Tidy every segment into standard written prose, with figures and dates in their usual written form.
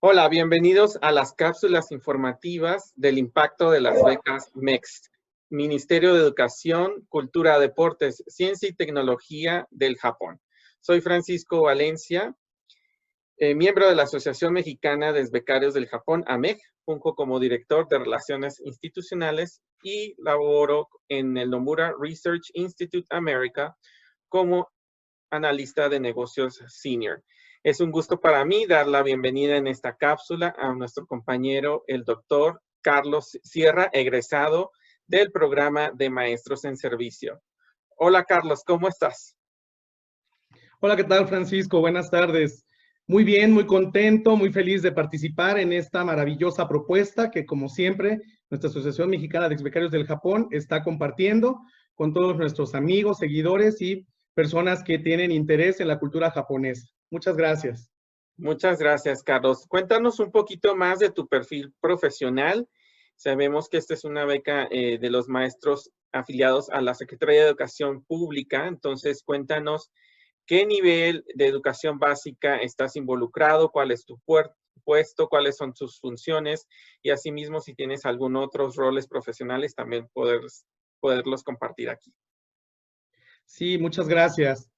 Hola, bienvenidos a las cápsulas informativas del impacto de las becas MEXT, Ministerio de Educación, Cultura, Deportes, Ciencia y Tecnología del Japón. Soy Francisco Valencia, miembro de la Asociación Mexicana de Becarios del Japón, AMEJ, funjo como director de Relaciones Institucionales y laboro en el Nomura Research Institute America como analista de negocios senior. Es un gusto para mí dar la bienvenida en esta cápsula a nuestro compañero, el doctor Carlos Sierra, egresado del programa de Maestros en Servicio. Hola, Carlos, ¿cómo estás? Hola, ¿qué tal, Francisco? Buenas tardes. Muy bien, muy contento, muy feliz de participar en esta maravillosa propuesta que, como siempre, nuestra Asociación Mexicana de Becarios del Japón está compartiendo con todos nuestros amigos, seguidores y personas que tienen interés en la cultura japonesa. Muchas gracias. Muchas gracias, Carlos. Cuéntanos un poquito más de tu perfil profesional. Sabemos que esta es una beca de los maestros afiliados a la Secretaría de Educación Pública. Entonces, cuéntanos qué nivel de educación básica estás involucrado, cuál es tu puesto, cuáles son tus funciones y asimismo si tienes algún otros roles profesionales también poderlos compartir aquí. Sí, muchas gracias.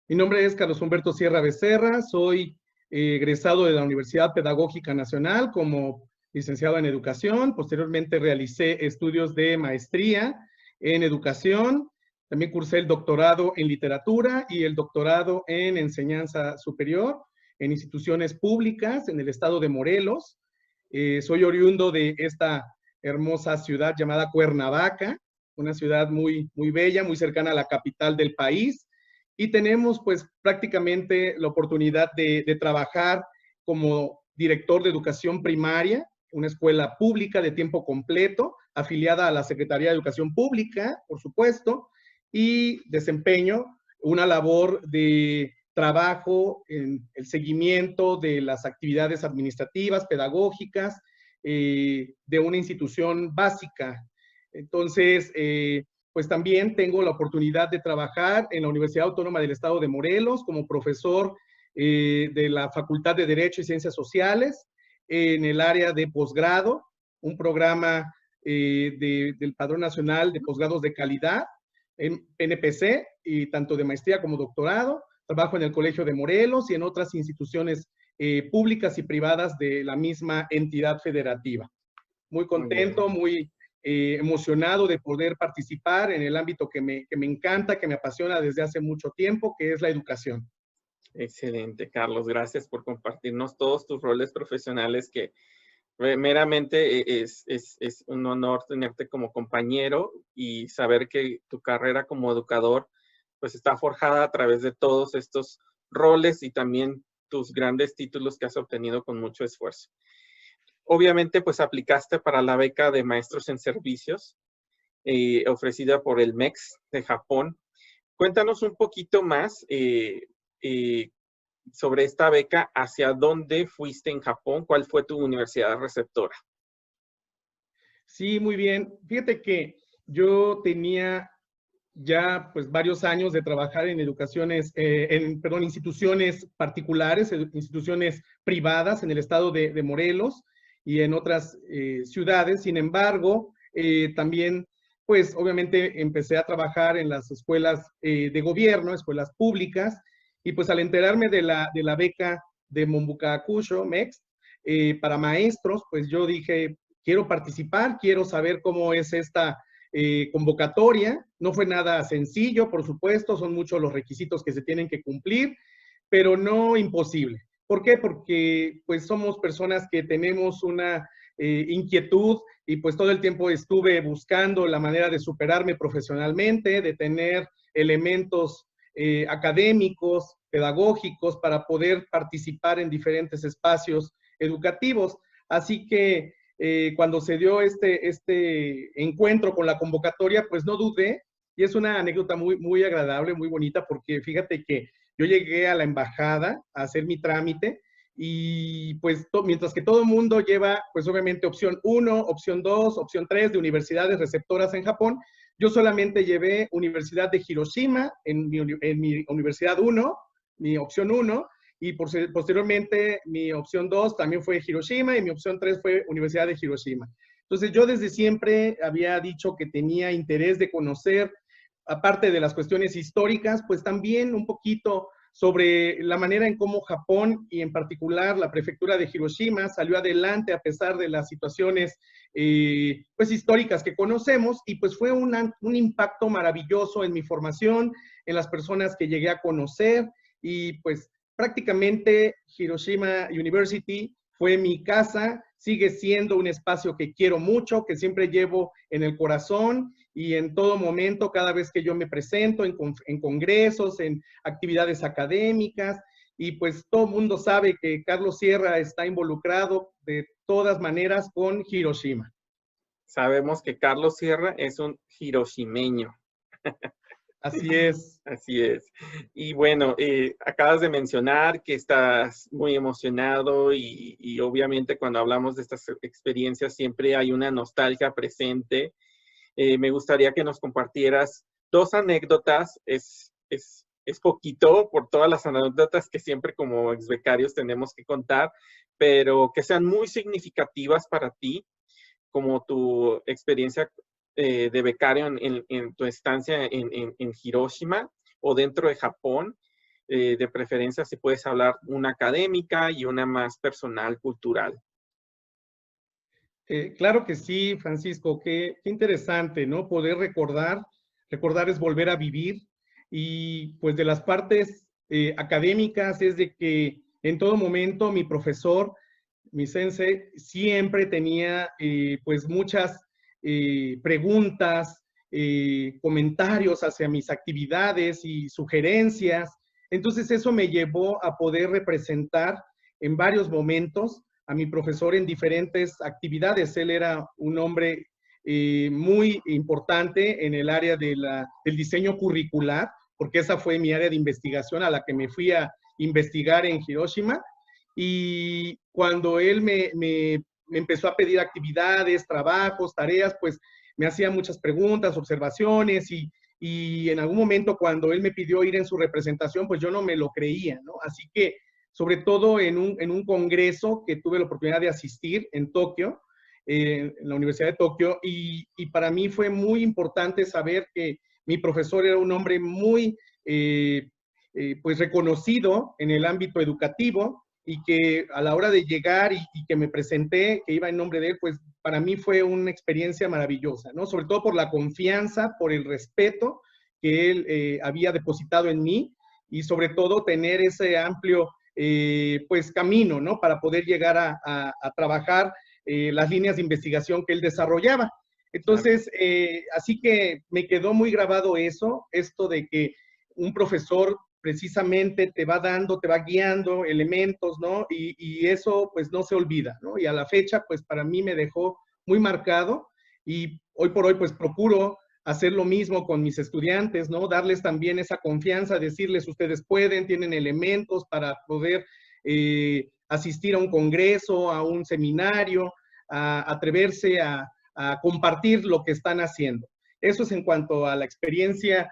Mi nombre es Carlos Humberto Sierra Becerra, soy egresado de la Universidad Pedagógica Nacional como licenciado en educación. Posteriormente realicé estudios de maestría en educación. También cursé el doctorado en literatura y el doctorado en enseñanza superior en instituciones públicas en el estado de Morelos. Soy oriundo de esta hermosa ciudad llamada Cuernavaca, una ciudad muy bella, muy cercana a la capital del país. Y tenemos pues prácticamente la oportunidad de trabajar como director de educación primaria, una escuela pública de tiempo completo, afiliada a la Secretaría de Educación Pública, por supuesto, y desempeño una labor de trabajo en el seguimiento de las actividades administrativas, pedagógicas, de una institución básica. Entonces, pues también tengo la oportunidad de trabajar en la Universidad Autónoma del Estado de Morelos como profesor de la Facultad de Derecho y Ciencias Sociales en el área de posgrado, un programa del Padrón Nacional de Posgrados de Calidad en NPC, y tanto de maestría como doctorado. Trabajo en el Colegio de Morelos y en otras instituciones públicas y privadas de la misma entidad federativa. Muy contento, muy emocionado de poder participar en el ámbito que me encanta, que me apasiona desde hace mucho tiempo, que es la educación. Excelente, Carlos. Gracias por compartirnos todos tus roles profesionales que meramente es un honor tenerte como compañero y saber que tu carrera como educador pues está forjada a través de todos estos roles y también tus grandes títulos que has obtenido con mucho esfuerzo. Obviamente pues aplicaste para la beca de Maestros en Servicios ofrecida por el MEXT de Japón. Cuéntanos un poquito más sobre esta beca, hacia dónde fuiste en Japón, cuál fue tu universidad receptora. Sí, muy bien. Fíjate que yo tenía ya pues varios años de trabajar en instituciones particulares, instituciones privadas en el estado de Morelos y en otras ciudades. Sin embargo, también pues obviamente empecé a trabajar en las escuelas de gobierno, escuelas públicas, y pues al enterarme de la beca de Mombukakusho, MEXT, para maestros, pues yo dije, quiero participar, quiero saber cómo es esta convocatoria. No fue nada sencillo, por supuesto, son muchos los requisitos que se tienen que cumplir, pero no imposible. ¿Por qué? Porque pues somos personas que tenemos una inquietud y pues todo el tiempo estuve buscando la manera de superarme profesionalmente, de tener elementos académicos, pedagógicos para poder participar en diferentes espacios educativos. Así que cuando se dio este encuentro con la convocatoria, pues no dudé, y es una anécdota muy agradable, muy bonita, porque fíjate que yo llegué a la embajada a hacer mi trámite, y pues mientras que todo el mundo lleva, pues obviamente opción 1, opción 2, opción 3 de universidades receptoras en Japón, yo solamente llevé Universidad de Hiroshima en mi universidad 1, mi opción 1, y posteriormente mi opción 2 también fue Hiroshima y mi opción 3 fue Universidad de Hiroshima. Entonces yo desde siempre había dicho que tenía interés de conocer, aparte de las cuestiones históricas, pues también un poquito sobre la manera en cómo Japón y en particular la prefectura de Hiroshima salió adelante a pesar de las situaciones pues históricas que conocemos, y pues fue un impacto maravilloso en mi formación, en las personas que llegué a conocer, y pues prácticamente Hiroshima University fue mi casa, sigue siendo un espacio que quiero mucho, que siempre llevo en el corazón y en todo momento, cada vez que yo me presento en congresos, en actividades académicas, y pues todo el mundo sabe que Carlos Sierra está involucrado de todas maneras con Hiroshima. Sabemos que Carlos Sierra es un hiroshimeño. Así es. Así es. Y bueno, acabas de mencionar que estás muy emocionado y obviamente cuando hablamos de estas experiencias siempre hay una nostalgia presente. Me gustaría que nos compartieras 2 anécdotas. Es poquito por todas las anécdotas que siempre como exbecarios tenemos que contar, pero que sean muy significativas para ti, como tu experiencia de becario en tu estancia en Hiroshima o dentro de Japón. De preferencia, si puedes hablar una académica y una más personal, cultural. Claro que sí, Francisco, qué interesante, ¿no? Poder recordar es volver a vivir, y pues de las partes académicas es de que en todo momento mi profesor, mi sensei, siempre tenía pues muchas preguntas, comentarios hacia mis actividades y sugerencias. Entonces eso me llevó a poder representar en varios momentos a mi profesor en diferentes actividades. Él era un hombre muy importante en el área del diseño curricular, porque esa fue mi área de investigación a la que me fui a investigar en Hiroshima. Y cuando él me empezó a pedir actividades, trabajos, tareas, pues me hacía muchas preguntas, observaciones, y en algún momento cuando él me pidió ir en su representación, pues yo no me lo creía, ¿no? Así que sobre todo en un congreso que tuve la oportunidad de asistir en Tokio, en la Universidad de Tokio, y para mí fue muy importante saber que mi profesor era un hombre muy pues reconocido en el ámbito educativo, y que a la hora de llegar y que me presenté, que iba en nombre de él, pues para mí fue una experiencia maravillosa, ¿no? Sobre todo por la confianza, por el respeto que él había depositado en mí, y sobre todo tener ese amplio pues camino, ¿no? Para poder llegar a trabajar las líneas de investigación que él desarrollaba. Entonces, así que me quedó muy grabado eso, esto de que un profesor precisamente te va dando, te va guiando elementos, ¿no? Y eso pues no se olvida, ¿no? Y a la fecha pues para mí me dejó muy marcado, y hoy por hoy pues procuro hacer lo mismo con mis estudiantes, ¿no? Darles también esa confianza, decirles ustedes pueden, tienen elementos para poder asistir a un congreso, a un seminario, a atreverse a compartir lo que están haciendo. Eso es en cuanto a la experiencia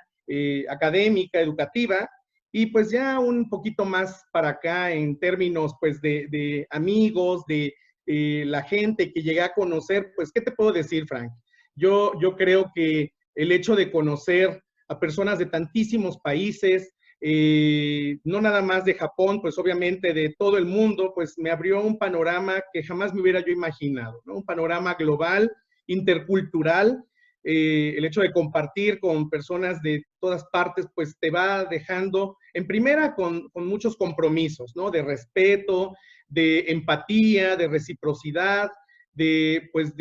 académica, educativa. Y pues ya un poquito más para acá en términos pues de amigos, de la gente que llegué a conocer, pues ¿qué te puedo decir, Frank? Yo creo que el hecho de conocer a personas de tantísimos países, no nada más de Japón, pues obviamente de todo el mundo, pues me abrió un panorama que jamás me hubiera yo imaginado, ¿no? Un panorama global, intercultural. El hecho de compartir con personas de todas partes, pues te va dejando, en primera, con muchos compromisos, ¿no? De respeto, de empatía, de reciprocidad, pues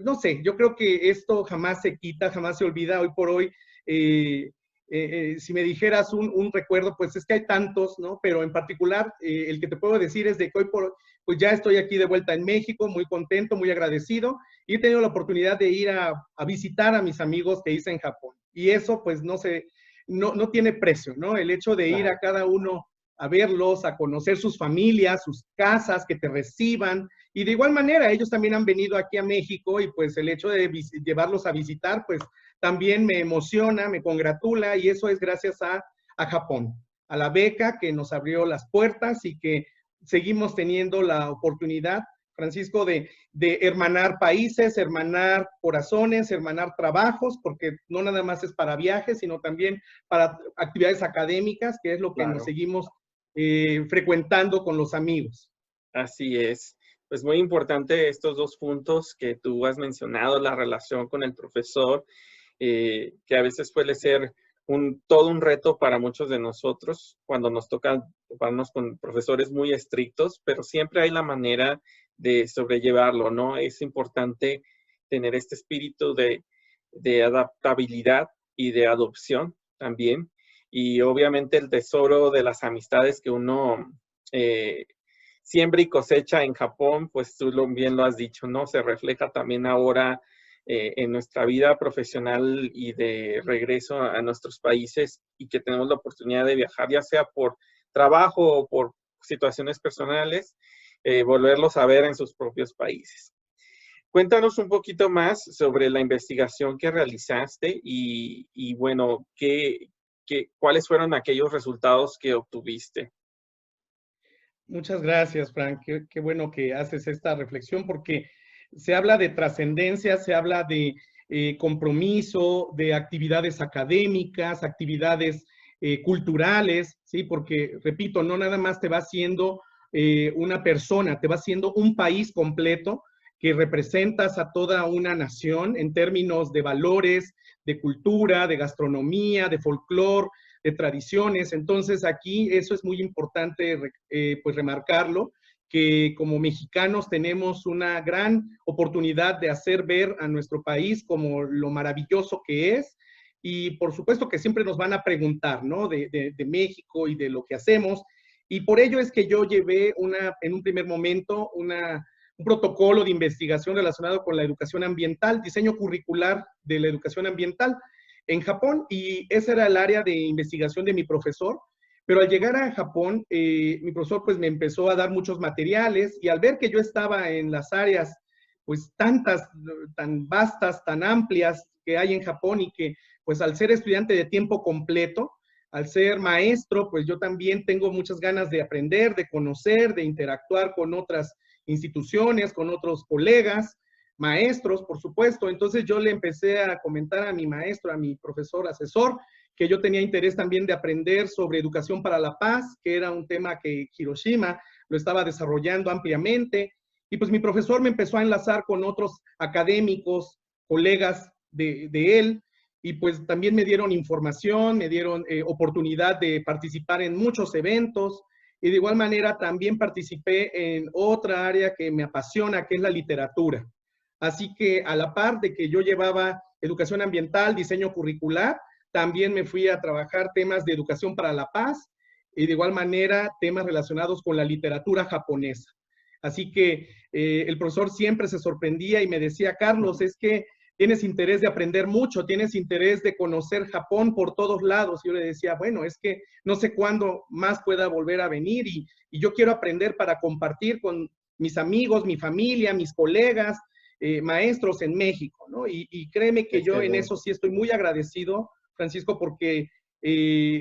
no sé, yo creo que esto jamás se quita, jamás se olvida. Hoy por hoy, si me dijeras un recuerdo, pues es que hay tantos, ¿no? Pero en particular, el que te puedo decir es de que hoy por hoy, pues ya estoy aquí de vuelta en México, muy contento, muy agradecido, y he tenido la oportunidad de ir a visitar a mis amigos que hice en Japón. Y eso, pues, no tiene precio, ¿no? El hecho de ir a cada uno a verlos, a conocer sus familias, sus casas, que te reciban. Y de igual manera, ellos también han venido aquí a México, y pues el hecho de llevarlos a visitar, pues también me emociona, me congratula, y eso es gracias a Japón. a la beca que nos abrió las puertas y que seguimos teniendo la oportunidad, Francisco, de hermanar países, hermanar corazones, hermanar trabajos, porque no nada más es para viajes, sino también para actividades académicas, que es lo que nos Claro, seguimos frecuentando con los amigos. así es. Pues muy importante estos dos puntos que tú has mencionado, la relación con el profesor, que a veces puede ser todo un reto para muchos de nosotros cuando nos toca toparnos con profesores muy estrictos, pero siempre hay la manera de sobrellevarlo, ¿no? Es importante tener este espíritu de adaptabilidad y de adopción también. Y obviamente el tesoro de las amistades que uno siembra y cosecha en Japón, pues tú bien lo has dicho, ¿no? Se refleja también ahora en nuestra vida profesional y de regreso a nuestros países y que tenemos la oportunidad de viajar, ya sea por trabajo o por situaciones personales, volverlos a ver en sus propios países. Cuéntanos un poquito más sobre la investigación que realizaste y bueno, ¿cuáles fueron aquellos resultados que obtuviste? Muchas gracias, Frank. Qué bueno que haces esta reflexión porque se habla de trascendencia, se habla de compromiso, de actividades académicas, actividades culturales, ¿sí? Porque, repito, no nada más te va haciendo una persona, te va haciendo un país completo que representas a toda una nación en términos de valores, de cultura, de gastronomía, de folclore, de tradiciones. Entonces aquí eso es muy importante pues remarcarlo, que como mexicanos tenemos una gran oportunidad de hacer ver a nuestro país como lo maravilloso que es. Y por supuesto que siempre nos van a preguntar, ¿no? De México y de lo que hacemos. Y por ello es que yo llevé en un primer momento un protocolo de investigación relacionado con la educación ambiental, diseño curricular de la educación ambiental en Japón, y esa era el área de investigación de mi profesor. Pero al llegar a Japón, mi profesor pues me empezó a dar muchos materiales, y al ver que yo estaba en las áreas pues tantas, tan vastas, tan amplias que hay en Japón, y que pues al ser estudiante de tiempo completo, al ser maestro, pues yo también tengo muchas ganas de aprender, de conocer, de interactuar con otras instituciones, con otros colegas, maestros, por supuesto. Entonces yo le empecé a comentar a mi maestro, a mi profesor asesor, que yo tenía interés también de aprender sobre educación para la paz, que era un tema que Hiroshima lo estaba desarrollando ampliamente. Y pues mi profesor me empezó a enlazar con otros académicos, colegas de él, y pues también me dieron información, me dieron oportunidad de participar en muchos eventos, y de igual manera también participé en otra área que me apasiona, que es la literatura. Así que a la par de que yo llevaba educación ambiental, diseño curricular, también me fui a trabajar temas de educación para la paz y de igual manera temas relacionados con la literatura japonesa. Así que el profesor siempre se sorprendía y me decía, Carlos, es que tienes interés de aprender mucho, tienes interés de conocer Japón por todos lados. Y yo le decía, bueno, es que no sé cuándo más pueda volver a venir, y yo quiero aprender para compartir con mis amigos, mi familia, mis colegas, maestros en México, ¿no? Y créeme que yo en eso Excelente. sí estoy muy agradecido, Francisco, porque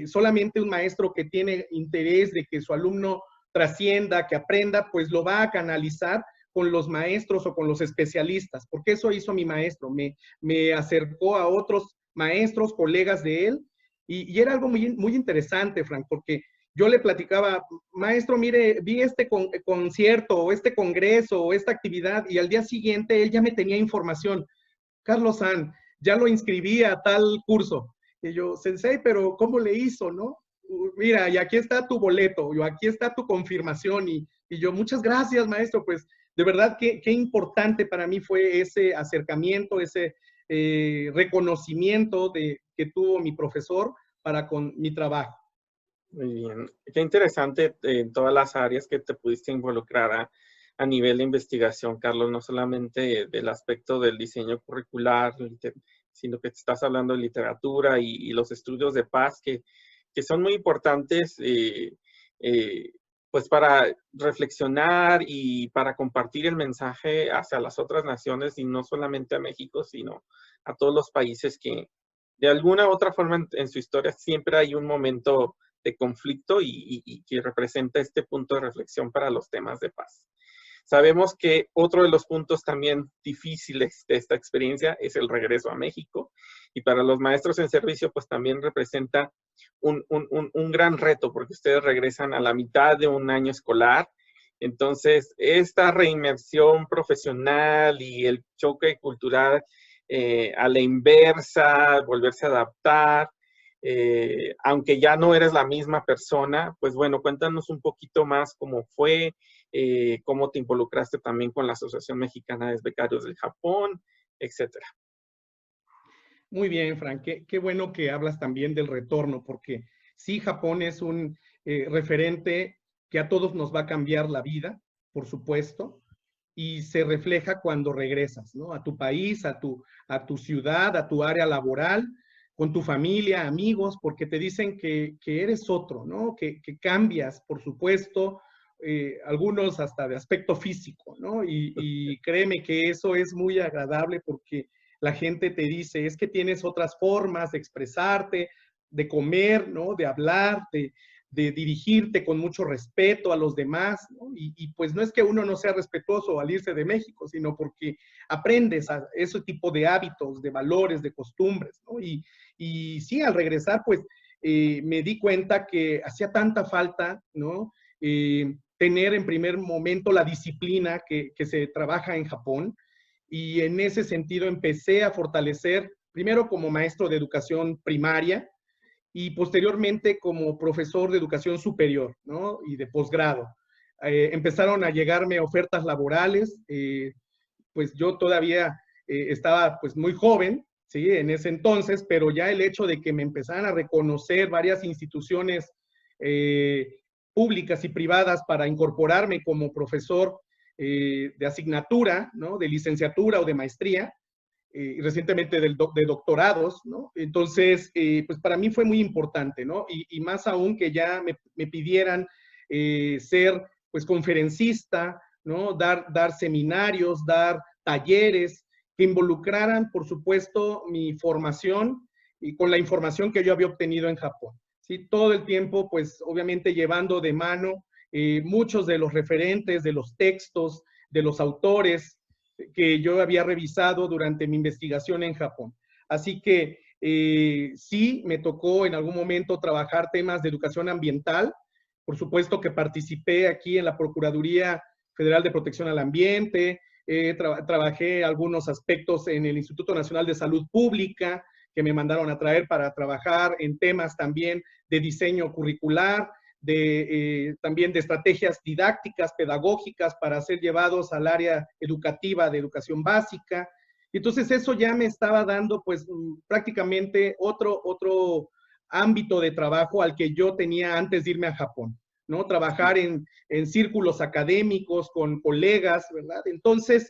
solamente un maestro que tiene interés de que su alumno trascienda, que aprenda, pues lo va a canalizar con los maestros o con los especialistas, porque eso hizo mi maestro, me acercó a otros maestros, colegas de él, y era algo muy interesante, Frank, porque yo le platicaba, maestro, mire, vi este concierto o este congreso o esta actividad, y al día siguiente él ya me tenía información. Carlos San, ya lo inscribí a tal curso. Y yo, sensei, pero ¿cómo le hizo, no? Mira, y aquí está tu boleto, yo, aquí está tu confirmación, y yo, muchas gracias, maestro, pues de verdad que qué importante para mí fue ese acercamiento, ese reconocimiento que tuvo mi profesor para con mi trabajo. Muy bien. Qué interesante en todas las áreas que te pudiste involucrar a nivel de investigación, Carlos, no solamente del aspecto del diseño curricular, sino que te estás hablando de literatura y los estudios de paz que son muy importantes eh, pues para reflexionar y para compartir el mensaje hacia las otras naciones y no solamente a México, sino a todos los países que de alguna u otra forma en su historia siempre hay un momento de conflicto y que representa este punto de reflexión para los temas de paz. Sabemos que otro de los puntos también difíciles de esta experiencia es el regreso a México, y para los maestros en servicio pues también representa un gran reto, porque ustedes regresan a la mitad de un año escolar. Entonces, esta reinmersión profesional y el choque cultural a la inversa, volverse a adaptar, aunque ya no eres la misma persona, pues bueno, cuéntanos un poquito más cómo fue, cómo te involucraste también con la Asociación Mexicana de Becarios del Japón, etcétera. Muy bien, Frank, qué bueno que hablas también del retorno, porque sí, Japón es un referente que a todos nos va a cambiar la vida, por supuesto, y se refleja cuando regresas, ¿no? A tu país, a tu ciudad, a tu área laboral, con tu familia, amigos, porque te dicen que eres otro, ¿no? Que cambias, por supuesto, algunos hasta de aspecto físico, ¿no? Y créeme que eso es muy agradable porque la gente te dice, es que tienes otras formas de expresarte, de comer, ¿no? De hablar, de dirigirte con mucho respeto a los demás, ¿no? Y pues no es que uno no sea respetuoso al irse de México, sino porque aprendes a ese tipo de hábitos, de valores, de costumbres, ¿no? Y sí, al regresar, pues me di cuenta que hacía tanta falta, ¿no? Tener en primer momento la disciplina que se trabaja en Japón, y en ese sentido empecé a fortalecer, primero como maestro de educación primaria, y posteriormente como profesor de educación superior, ¿no? Y de posgrado. Empezaron a llegarme ofertas laborales, pues yo todavía estaba pues muy joven, ¿sí? En ese entonces, pero ya el hecho de que me empezaran a reconocer varias instituciones públicas y privadas para incorporarme como profesor de asignatura, ¿no? De licenciatura o de maestría, y recientemente de doctorados, ¿no? Entonces, pues para mí fue muy importante, ¿no? Y más aún que ya me pidieran ser, pues, conferencista, ¿no? Dar seminarios, dar talleres que involucraran, por supuesto, mi formación y con la información que yo había obtenido en Japón, ¿sí? Todo el tiempo, pues, obviamente llevando de mano muchos de los referentes, de los textos, de los autores que yo había revisado durante mi investigación en Japón. Así que sí, me tocó en algún momento trabajar temas de educación ambiental. Por supuesto que participé aquí en la Procuraduría Federal de Protección al Ambiente, trabajé algunos aspectos en el Instituto Nacional de Salud Pública, que me mandaron a traer para trabajar en temas también de diseño curricular, también de estrategias didácticas, pedagógicas para ser llevados al área educativa de educación básica. Entonces eso ya me estaba dando pues prácticamente otro ámbito de trabajo al que yo tenía antes de irme a Japón, ¿no? Trabajar en círculos académicos con colegas, ¿verdad? Entonces,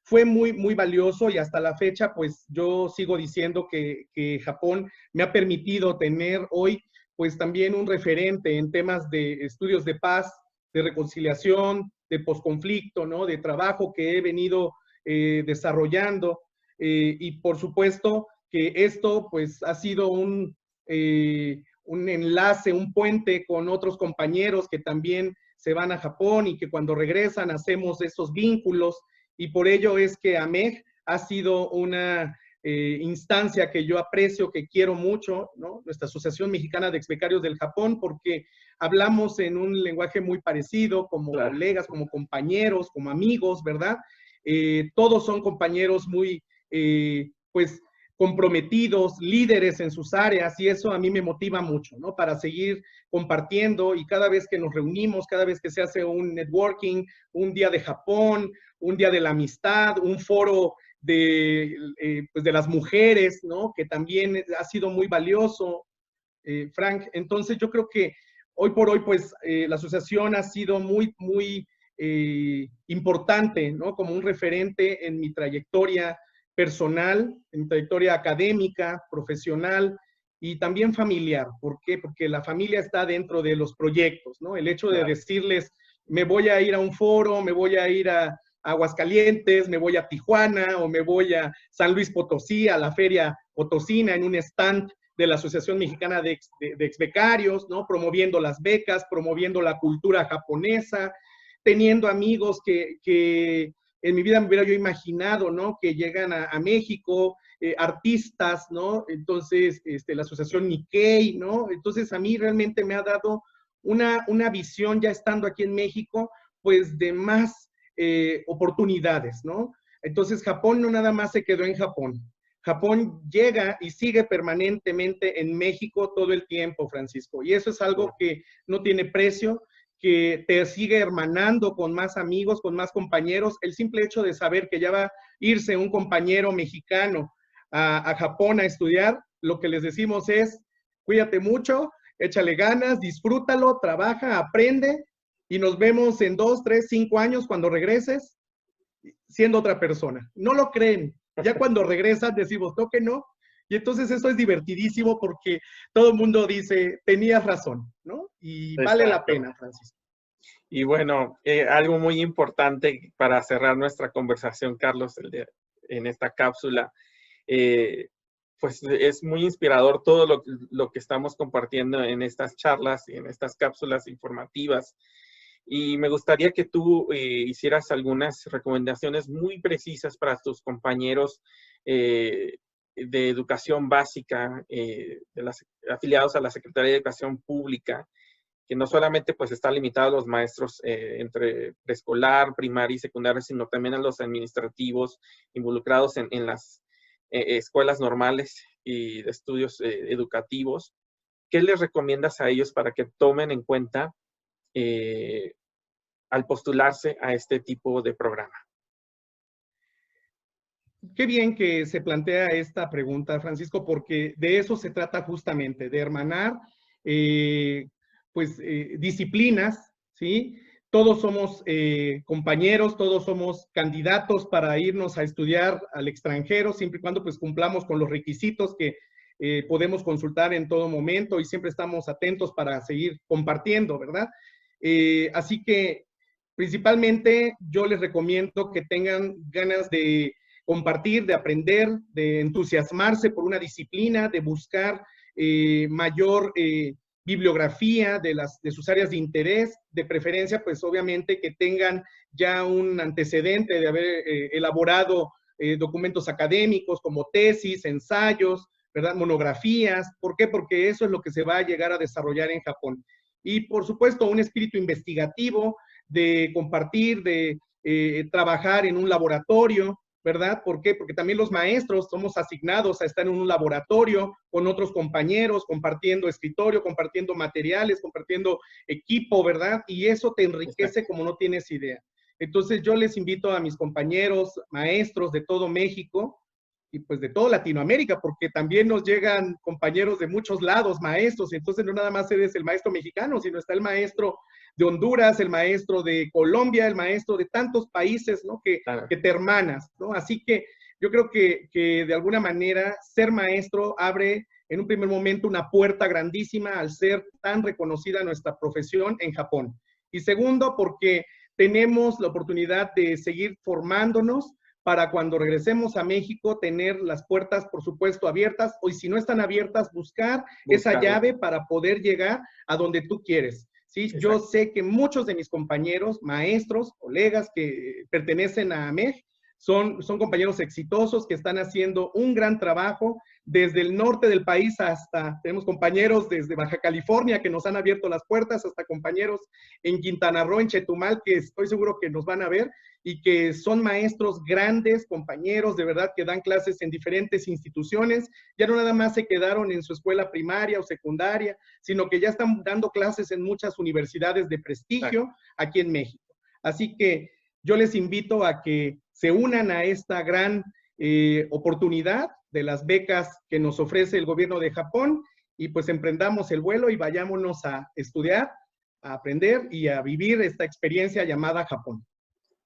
fue muy valioso, y hasta la fecha, pues yo sigo diciendo que Japón me ha permitido tener hoy pues también un referente en temas de estudios de paz, de reconciliación, de posconflicto, ¿no? De trabajo que he venido desarrollando, y por supuesto que esto pues ha sido un enlace, un puente con otros compañeros que también se van a Japón y que cuando regresan hacemos esos vínculos, y por ello es que AMEG ha sido una instancia que yo aprecio, que quiero mucho, ¿no? Nuestra Asociación Mexicana de Exbecarios del Japón, porque hablamos en un lenguaje muy parecido, como colegas, como compañeros, como amigos, ¿verdad? Todos son compañeros muy, pues, comprometidos, líderes en sus áreas, y eso a mí me motiva mucho, ¿no? Para seguir compartiendo, y cada vez que nos reunimos, cada vez que se hace un networking, un día de Japón, un día de la amistad, un foro pues de las mujeres, ¿no? Que también ha sido muy valioso, Frank. Entonces yo creo que hoy por hoy, pues la asociación ha sido muy importante, ¿no? Como un referente en mi trayectoria personal, en mi trayectoria académica, profesional y también familiar. ¿Por qué? Porque la familia está dentro de los proyectos, ¿no? El hecho de decirles, me voy a ir a un foro, me voy a ir a Aguascalientes, me voy a Tijuana o me voy a San Luis Potosí, a la feria potosina en un stand de la Asociación Mexicana de Exbecarios, ¿no? Promoviendo las becas, promoviendo la cultura japonesa, teniendo amigos que en mi vida me hubiera yo imaginado, ¿no? Que llegan a México, artistas, ¿no? Entonces, la Asociación Nikkei, ¿no? Entonces, a mí realmente me ha dado una visión, ya estando aquí en México, pues de más oportunidades, ¿no? Entonces, Japón no nada más se quedó en Japón. Japón llega y sigue permanentemente en México todo el tiempo, Francisco. Y eso es algo que no tiene precio, que te sigue hermanando con más amigos, con más compañeros. El simple hecho de saber que ya va a irse un compañero mexicano a Japón a estudiar, lo que les decimos es, cuídate mucho, échale ganas, disfrútalo, trabaja, aprende y nos vemos en 2, 3, 5 años cuando regreses siendo otra persona. No lo creen. Ya cuando regresan decimos, no que no. Y entonces eso es divertidísimo porque todo el mundo dice, tenías razón, ¿no? Y vale la pena, Francisco. Y bueno, algo muy importante para cerrar nuestra conversación, Carlos, en esta cápsula, pues es muy inspirador todo lo que estamos compartiendo en estas charlas y en estas cápsulas informativas. Y me gustaría que tú hicieras algunas recomendaciones muy precisas para tus compañeros de educación básica, afiliados a la Secretaría de Educación Pública, que no solamente pues está limitado a los maestros entre preescolar, primaria y secundaria, sino también a los administrativos involucrados en las escuelas normales y de estudios educativos. ¿Qué les recomiendas a ellos para que tomen en cuenta al postularse a este tipo de programa? Qué bien que se plantea esta pregunta, Francisco, porque de eso se trata justamente, de hermanar disciplinas, ¿sí? Todos somos compañeros, todos somos candidatos para irnos a estudiar al extranjero, siempre y cuando pues cumplamos con los requisitos que podemos consultar en todo momento y siempre estamos atentos para seguir compartiendo, ¿verdad? Así que principalmente yo les recomiendo que tengan ganas de compartir, de aprender, de entusiasmarse por una disciplina, de buscar mayor bibliografía de sus áreas de interés, de preferencia, pues obviamente que tengan ya un antecedente de haber elaborado documentos académicos como tesis, ensayos, ¿verdad? Monografías. ¿Por qué? Porque eso es lo que se va a llegar a desarrollar en Japón. Y por supuesto, un espíritu investigativo, de compartir, de trabajar en un laboratorio, ¿verdad? ¿Por qué? Porque también los maestros somos asignados a estar en un laboratorio con otros compañeros, compartiendo escritorio, compartiendo materiales, compartiendo equipo, ¿verdad? Y eso te enriquece como no tienes idea. Entonces yo les invito a mis compañeros maestros de todo México y pues de toda Latinoamérica, porque también nos llegan compañeros de muchos lados, maestros, y entonces no nada más eres el maestro mexicano, sino está el maestro de Honduras, el maestro de Colombia, el maestro de tantos países, ¿no? Que te hermanas, ¿no? Así que yo creo que de alguna manera ser maestro abre en un primer momento una puerta grandísima al ser tan reconocida nuestra profesión en Japón. Y segundo, porque tenemos la oportunidad de seguir formándonos para cuando regresemos a México tener las puertas, por supuesto, abiertas, o si no están abiertas, buscar esa llave para poder llegar a donde tú quieres. ¿Sí? Yo sé que muchos de mis compañeros, maestros, colegas que pertenecen a AMEG, son compañeros exitosos que están haciendo un gran trabajo desde el norte del país hasta, tenemos compañeros desde Baja California que nos han abierto las puertas, hasta compañeros en Quintana Roo, en Chetumal, que estoy seguro que nos van a ver y que son maestros grandes, compañeros de verdad que dan clases en diferentes instituciones, ya no nada más se quedaron en su escuela primaria o secundaria, sino que ya están dando clases en muchas universidades de prestigio aquí en México. Así que yo les invito a que se unan a esta gran oportunidad de las becas que nos ofrece el gobierno de Japón y pues emprendamos el vuelo y vayámonos a estudiar, a aprender y a vivir esta experiencia llamada Japón.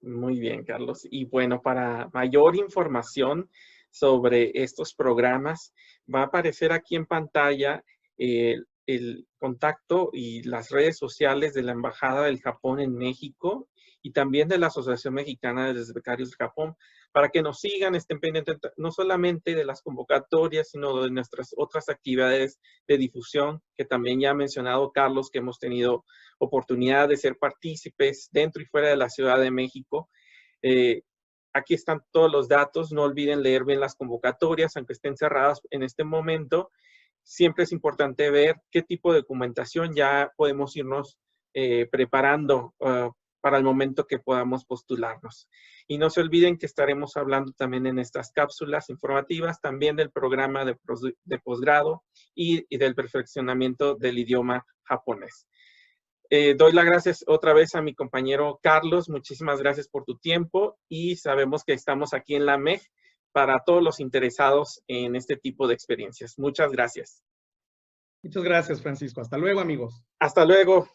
Muy bien, Carlos. Y bueno, para mayor información sobre estos programas, va a aparecer aquí en pantalla el contacto y las redes sociales de la Embajada del Japón en México y también de la Asociación Mexicana de Becarios de Japón, para que nos sigan, estén pendientes no solamente de las convocatorias, sino de nuestras otras actividades de difusión, que también ya ha mencionado Carlos, que hemos tenido oportunidad de ser partícipes dentro y fuera de la Ciudad de México. Aquí están todos los datos, no olviden leer bien las convocatorias, aunque estén cerradas en este momento. Siempre es importante ver qué tipo de documentación ya podemos irnos preparando para el momento que podamos postularnos. Y no se olviden que estaremos hablando también en estas cápsulas informativas, también del programa de posgrado y del perfeccionamiento del idioma japonés. Doy las gracias otra vez a mi compañero Carlos. Muchísimas gracias por tu tiempo y sabemos que estamos aquí en la MEG para todos los interesados en este tipo de experiencias. Muchas gracias. Muchas gracias, Francisco. Hasta luego, amigos. Hasta luego.